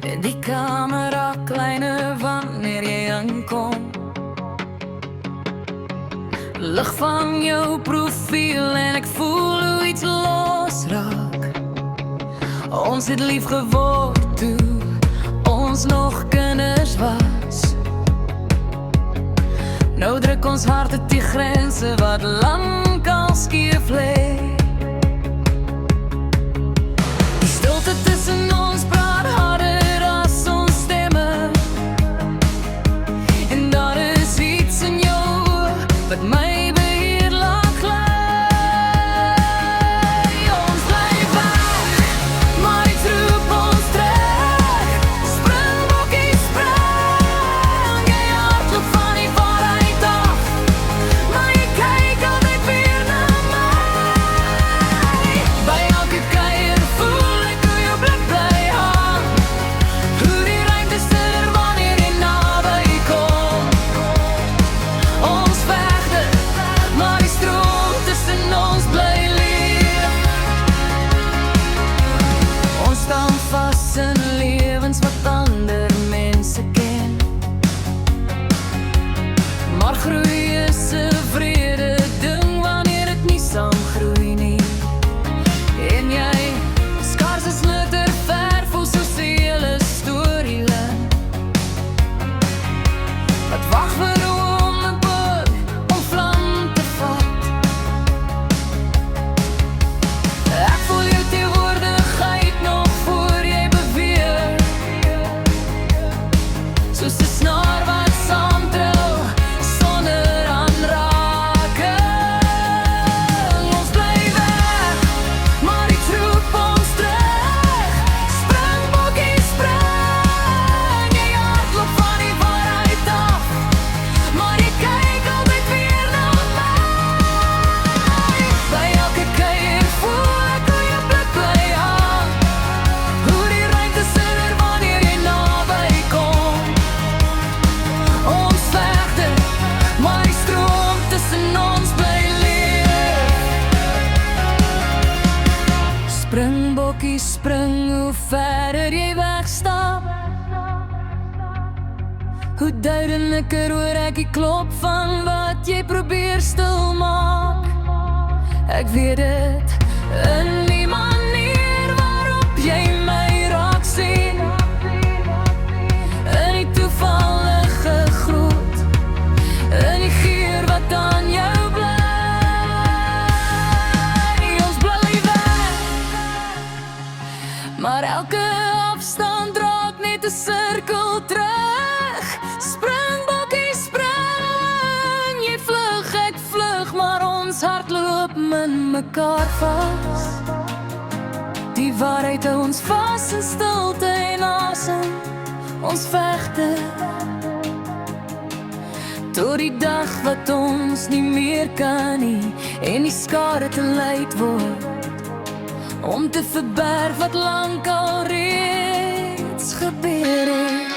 En die camera kleiner wanneer jy aankom. Lig van jou profiel en ek voel hoe iets losraak. Ons het lief geword toe ons nog kinders was. Nou druk ons harte die grense wat lang al skief lê. Die stilte tussen ons praat harder as ons stemme. En daar is iets in jou wat my beheer laat gly. Ons bly weg, maar iets roep ons terug. Springbokkie spring, jy hardloop van die waarheid af, maar jy kyk altyd weer na my. By elke kuier voel ek hoe jou blik bly hang, hoe die ruimte stiller wanneer jy naby kom. Ons vegte, maar die stroom tussen ons bly leef. Ons staan vas in lewens wat ander mense ken, maar groei is 'n vrede ding wanneer dit nie saam groei nie. En jy, skars is litter verf voel soos 'n hele storielyn wat wag vir 'n oomblik om vlam te vat. Ek voel jou teenwoordigheid nog voor jy beweeg, soos 'n snaar wat saamtrou sonder aanraking. Ons bly weg, maar iets roep ons terug. Springbokkie spring, jy hardloop van die waarheid af, maar jy kyk altyd weer na my. By elke kuier voel ek hoe jou blik bly hang, hoe die ruimte stiller wanneer jy naby kom. Ons vegte, maar die stroom tussen ons bly leef. Springbokkie spring, hoe verder jy wegstap, hoe duideliker hoor ek die klop van wat jy probeer stil maak. Ek weet dit in die manier waarop jy my raak sien, in die toevallige groet, in die geur wat aan jou bly. Ons bly weg, maar elke afstand raak net 'n sirkel terug. Springbokkie spring, jy vlug, ek vlug, maar ons hart loop in mekaar vas. Die waarheid hou ons vas in stilte en asem. Ons vegte tot die dag wat ons nie meer kan nie en die skade te luid word om te verberg wat lank al reeds gebeur het.